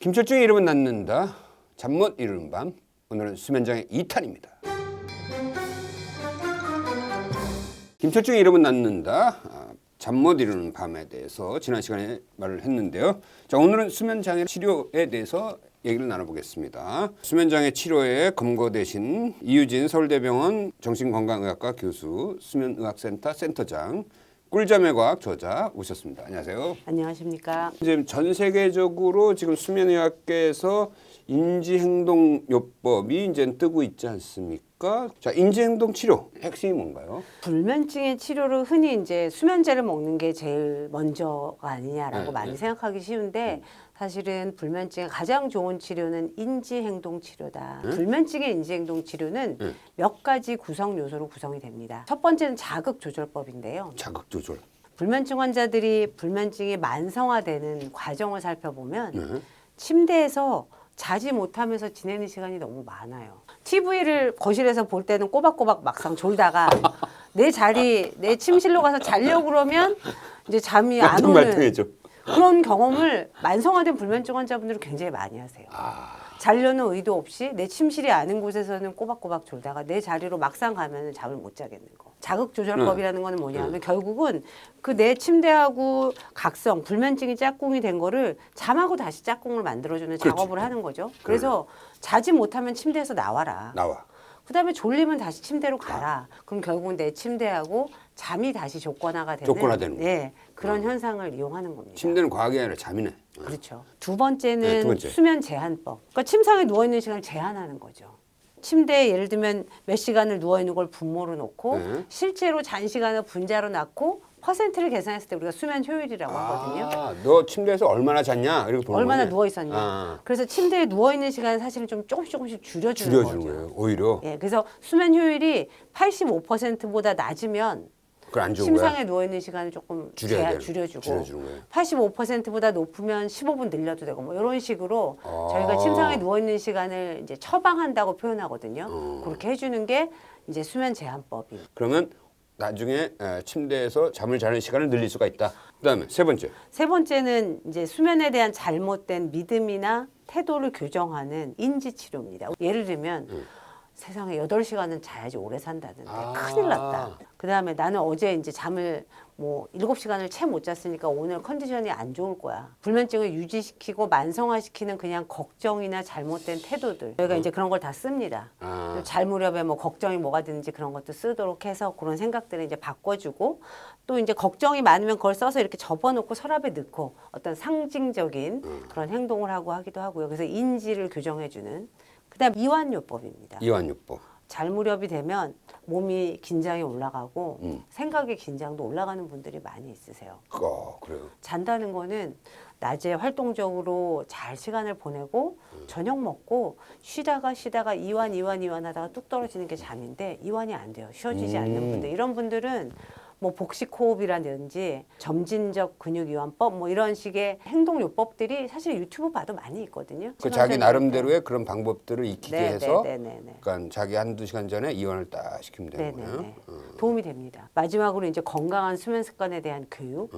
김철중의 이름은 낳는다. 잠 못 이루는 밤. 오늘은 수면장의 2탄입니다. 김철중의 이름은 낳는다. 잠 못 이루는 밤에 대해서 지난 시간에 말을 했는데요. 자, 오늘은 수면장애 치료에 대해서 얘기를 나눠보겠습니다. 수면장애 치료에 검거되신 이유진 서울대병원 정신건강의학과 교수, 수면의학센터 센터장, 꿀잠의 과학 저자 오셨습니다. 안녕하세요. 안녕하십니까. 지금 전 세계적으로 지금 수면의학계에서 인지행동요법이 이제 뜨고 있지 않습니까? 자, 인지행동 치료 핵심이 뭔가요? 불면증의 치료로 흔히 이제 수면제를 먹는 게 제일 먼저가 아니냐라고 많이 생각하기 쉬운데 사실은 불면증의 가장 좋은 치료는 인지행동 치료다. 불면증의 인지행동 치료는 몇 가지 구성 요소로 구성이 됩니다. 첫 번째는 자극조절법인데요. 자극조절. 불면증 환자들이 불면증이 만성화되는 과정을 살펴보면 침대에서 자지 못하면서 지내는 시간이 너무 많아요. TV를 거실에서 볼 때는 꼬박꼬박 막상 졸다가 내 침실로 가서 자려고 그러면 이제 잠이 안 오는 말통해져. 그런 경험을 만성화된 불면증 환자분들은 굉장히 많이 하세요. 자려는 의도 없이 내 침실이 아닌 곳에서는 꼬박꼬박 졸다가 내 자리로 막상 가면 잠을 못 자겠는 거. 자극조절법이라는 거는 뭐냐면 결국은 그 내 침대하고 각성, 불면증이 짝꿍이 된 거를 잠하고 다시 짝꿍을 만들어주는 작업을 하는 거죠. 그래서 자지 못하면 침대에서 나와라. 나와. 그다음에 졸리면 다시 침대로 가라. 그럼 결국은 내 침대하고 잠이 다시 조건화되는 조건화되는 거. 네, 그런 현상을 이용하는 겁니다. 침대는 과학이 아니라 잠이네. 그렇죠. 두 번째는 두 번째. 수면 제한법. 그러니까 침상에 누워 있는 시간을 제한하는 거죠. 침대에 예를 들면 몇 시간을 누워 있는 걸 분모로 놓고 실제로 잔 시간을 분자로 낳고 퍼센트를 계산했을 때 우리가 수면 효율이라고 하거든요. 너 침대에서 얼마나 잤냐? 이렇게 보는 얼마나 거네. 누워 있었냐. 그래서 침대에 누워 있는 시간을 사실은 좀 조금씩 줄여주는 거죠. 거예요. 오히려. 예, 그래서 수면 효율이 85%보다 낮으면 그건 안 좋은 침상에 거야. 누워 있는 시간을 조금 줄여주는 줄여주고 거예요. 85%보다 높으면 15분 늘려도 되고 뭐 이런 식으로 저희가 침상에 누워 있는 시간을 이제 처방한다고 표현하거든요. 그렇게 해주는 게 이제 수면 제한법입니다. 그러면 나중에 침대에서 잠을 자는 시간을 늘릴 수가 있다. 그다음에 세 번째. 세 번째는 이제 수면에 대한 잘못된 믿음이나 태도를 교정하는 인지 치료입니다. 예를 들면 세상에 8시간은 자야지 오래 산다는데 큰일 났다. 그다음에 나는 어제 이제 잠을 뭐 7시간을 채 못 잤으니까 오늘 컨디션이 안 좋을 거야. 불면증을 유지시키고 만성화시키는 그냥 걱정이나 잘못된 태도들. 저희가 이제 그런 걸 다 씁니다. 잘 무렵에 뭐 걱정이 뭐가 드는지 그런 것도 쓰도록 해서 그런 생각들을 이제 바꿔주고 또 이제 걱정이 많으면 그걸 써서 이렇게 접어놓고 서랍에 넣고 어떤 상징적인 그런 행동을 하고 하기도 하고요. 그래서 인지를 교정해주는 그다음 이완요법입니다. 이완요법. 잘 무렵이 되면 몸이 긴장이 올라가고 생각의 긴장도 올라가는 분들이 많이 있으세요. 그래요. 잔다는 거는 낮에 활동적으로 잘 시간을 보내고 저녁 먹고 쉬다가 이완 하다가 뚝 떨어지는 게 잠인데 이완이 안 돼요. 쉬어지지 않는 분들. 이런 분들은 뭐 복식 호흡이라든지 점진적 근육 이완법 뭐 이런 식의 행동 요법들이 사실 유튜브 봐도 많이 있거든요. 그 자기 나름대로의 그런 방법들을 익히게 해서 네네네. 그러니까 자기 한두 시간 전에 이완을 딱 시키면 되는 거예요. 도움이 됩니다. 마지막으로 이제 건강한 수면 습관에 대한 교육.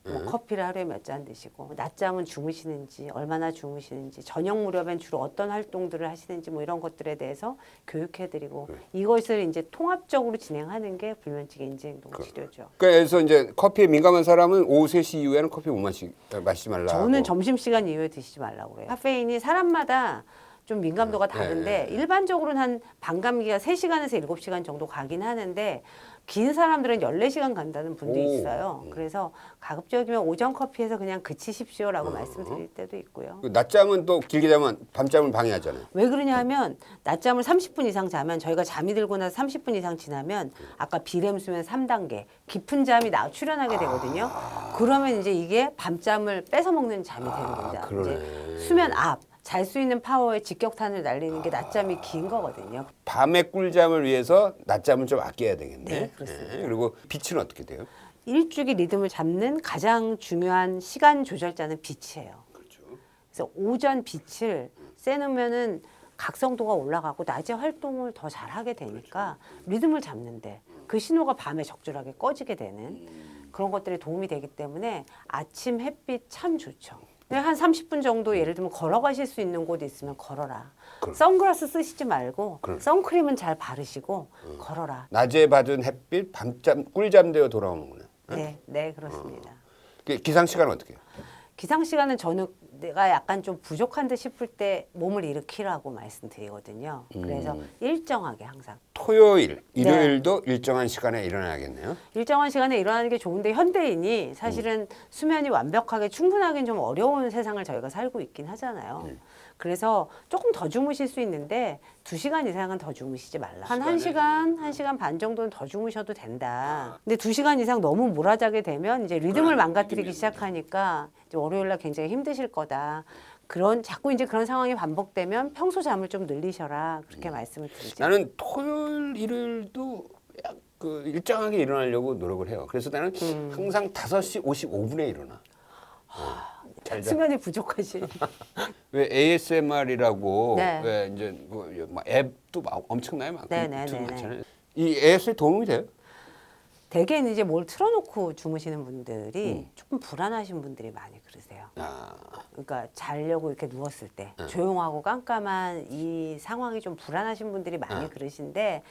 뭐 커피를 하루에 몇 잔 드시고 낮잠은 주무시는지 얼마나 주무시는지 저녁 무렵엔 주로 어떤 활동들을 하시는지 뭐 이런 것들에 대해서 교육해드리고 이것을 이제 통합적으로 진행하는 게 불면증 인지행동 치료죠. 그래서 이제 커피에 민감한 사람은 오후 3시 이후에는 커피 못 마시지 말라고. 저는 점심시간 이후에 드시지 말라고 그래요. 카페인이 사람마다 좀 민감도가 다른데 일반적으로는 한 반감기가 3시간에서 7시간 정도 가긴 하는데 긴 사람들은 14시간 간다는 분도 있어요. 그래서 가급적이면 오전 커피에서 그냥 그치십시오라고 말씀드릴 때도 있고요. 낮잠은 또 길게 자면 밤잠을 방해하잖아요. 왜 그러냐 하면 낮잠을 30분 이상 자면 저희가 잠이 들고 나서 30분 이상 지나면 아까 비렘 수면 3단계 깊은 잠이 출현하게 되거든요. 그러면 이제 이게 밤잠을 뺏어 먹는 잠이 되는 겁니다. 이제 수면 앞 잘 수 있는 파워에 직격탄을 날리는 게 낮잠이 긴 거거든요. 밤에 꿀잠을 위해서 낮잠은 좀 아껴야 되겠네. 네, 그렇습니다. 그리고 빛은 어떻게 돼요? 일주기 리듬을 잡는 가장 중요한 시간 조절자는 빛이에요. 그렇죠. 그래서 오전 빛을 쐬놓으면은 각성도가 올라가고 낮에 활동을 더 잘하게 되니까 리듬을 잡는데 그 신호가 밤에 적절하게 꺼지게 되는 그런 것들이 도움이 되기 때문에 아침 햇빛 참 좋죠. 한 30분 정도 예를 들면 걸어가실 수 있는 곳이 있으면 걸어라. 그럼. 선글라스 쓰시지 말고 그럼. 선크림은 잘 바르시고 걸어라. 낮에 받은 햇빛 밤잠 꿀잠 되어 돌아오는구나. 네, 네 그렇습니다. 기상 시간은 어떻게 해요? 기상 시간은 저는 내가 약간 좀 부족한 듯 싶을 때 몸을 일으키라고 말씀드리거든요. 그래서 일정하게 항상. 토요일, 일요일도 일정한 시간에 일어나야겠네요. 일정한 시간에 일어나는 게 좋은데 현대인이 사실은 수면이 완벽하게 충분하기는 좀 어려운 세상을 저희가 살고 있긴 하잖아요. 그래서 조금 더 주무실 수 있는데 2시간 이상은 더 주무시지 말라. 한 1시간, 1시간 반 정도는 더 주무셔도 된다. 근데 2시간 이상 너무 몰아자게 되면 이제 리듬을 망가뜨리기 시작하니까 이제 월요일날 굉장히 힘드실 거다. 자꾸 이제 그런 상황이 반복되면 평소 잠을 좀 늘리셔라. 그렇게 말씀을 드리죠. 나는 토요일, 일요일도 그 일정하게 일어나려고 노력을 해요. 그래서 나는 항상 5시 55분에 일어나. 잘 자. 수면이 부족하실. 왜 ASMR이라고 네. 왜 이제 뭐 앱도 엄청나요, 많고 네네네네. 유튜브 많잖아요. 이 앱에 도움이 돼요? 대개는 이제 뭘 틀어놓고 주무시는 분들이 조금 불안하신 분들이 많이 그러세요. 아, 그러니까 자려고 이렇게 누웠을 때 조용하고 깜깜한 이 상황이 좀 불안하신 분들이 많이 그러신데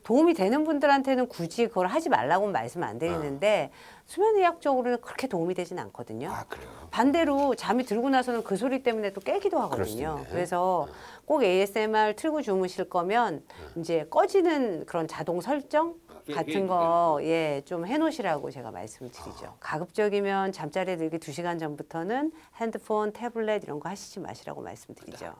도움이 되는 분들한테는 굳이 그걸 하지 말라고는 말씀 안 드리는데 수면의학적으로는 그렇게 도움이 되진 않거든요. 아 그래요. 반대로 잠이 들고 나서는 그 소리 때문에 또 깨기도 그럴 수 하거든요. 있네. 그래서 꼭 ASMR 틀고 주무실 거면 이제 꺼지는 그런 자동 설정 같은 거 좀 해놓으시라고 제가 말씀을 드리죠. 가급적이면 잠자리에 들기 2시간 전부터는 핸드폰, 태블릿 이런 거 하시지 마시라고 말씀드리죠.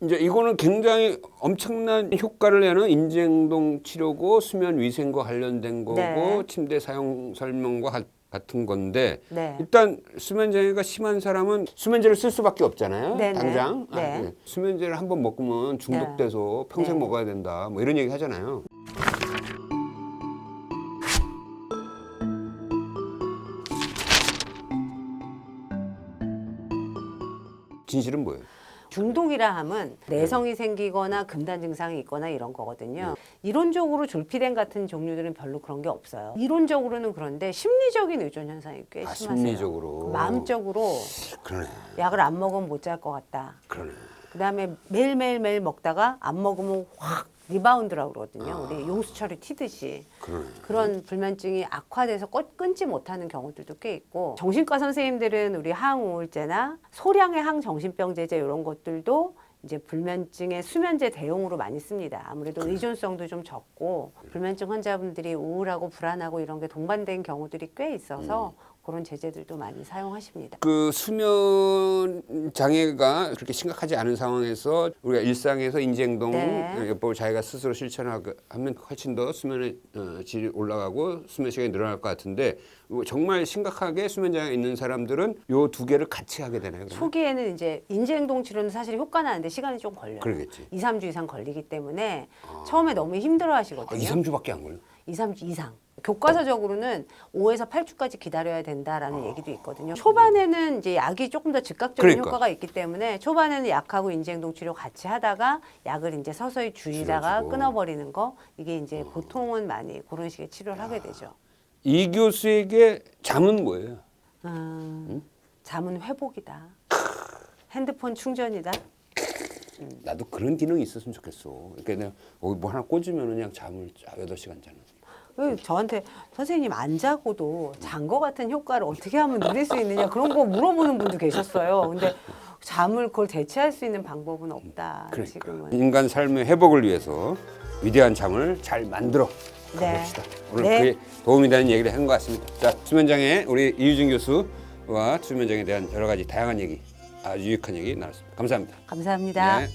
이제 이거는 굉장히 엄청난 효과를 내는 인지행동 치료고 수면 위생과 관련된 거고 네. 침대 사용 설명과 같은 건데 네. 일단 수면 장애가 심한 사람은 수면제를 쓸 수밖에 없잖아요. 네네. 당장 네. 예. 수면제를 한번 먹으면 중독돼서 평생 네. 먹어야 된다. 뭐 이런 얘기 하잖아요. 진실은 뭐예요? 중독이라 함은 내성이 생기거나 금단 증상이 있거나 이런 거거든요. 이론적으로 졸피뎀 같은 종류들은 별로 그런 게 없어요. 이론적으로는 그런데 심리적인 의존 현상이 꽤 심하세요. 심리적으로. 마음적으로 그러네. 약을 안 먹으면 못 잘 것 같다. 그러네. 그다음에 매일 먹다가 안 먹으면 확 리바운드라고 그러거든요. 우리 용수철이 튀듯이. 그러네. 그런 불면증이 악화돼서 끊지 못하는 경우들도 꽤 있고 정신과 선생님들은 우리 항우울제나 소량의 항정신병제제 이런 것들도 이제 불면증의 수면제 대용으로 많이 씁니다. 아무래도 의존성도 좀 적고 불면증 환자분들이 우울하고 불안하고 이런 게 동반된 경우들이 꽤 있어서 그런 제제들도 많이 사용하십니다. 그 수면 장애가 그렇게 심각하지 않은 상황에서 우리가 일상에서 인지행동 네. 요법을 자기가 스스로 실천하면 훨씬 더 수면의 질이 올라가고 수면 시간이 늘어날 것 같은데 정말 심각하게 수면 장애 있는 사람들은 요 두 개를 같이 하게 되나요? 그러면? 초기에는 이제 인지행동 치료는 사실 효과는 나는데 시간이 좀 걸려요. 그러겠지. 2, 3주 이상 걸리기 때문에 처음에 너무 힘들어 하시거든요. 2, 3주밖에 안 걸려? 2, 3주 이상. 교과서적으로는 5에서 8주까지 기다려야 된다라는 얘기도 있거든요. 초반에는 이제 약이 조금 더 즉각적인 그러니까. 효과가 있기 때문에 초반에는 약하고 인지행동 치료 같이 하다가 약을 이제 서서히 줄이다가 줄여주고. 끊어버리는 거 이게 이제 보통은 많이 그런 식의 치료를 하게 되죠. 이 교수에게 잠은 뭐예요? 잠은 회복이다. 핸드폰 충전이다. 나도 그런 기능이 있었으면 좋겠어. 그러니까 내가 뭐 하나 꽂으면 그냥 잠을 8시간 자는. 저한테 선생님 안 자고도 잔 거 같은 효과를 어떻게 하면 누릴 수 있느냐 그런 거 물어보는 분도 계셨어요. 근데 잠을 그걸 대체할 수 있는 방법은 없다. 그러니까. 지금은. 인간 삶의 회복을 위해서 위대한 잠을 잘 만들어 네. 가봅시다. 오늘 네. 그게 도움이 되는 얘기를 한 것 같습니다. 자, 수면장애 우리 이유진 교수와 수면장애에 대한 여러 가지 다양한 얘기, 아주 유익한 얘기 나눴습니다. 감사합니다. 감사합니다. 네.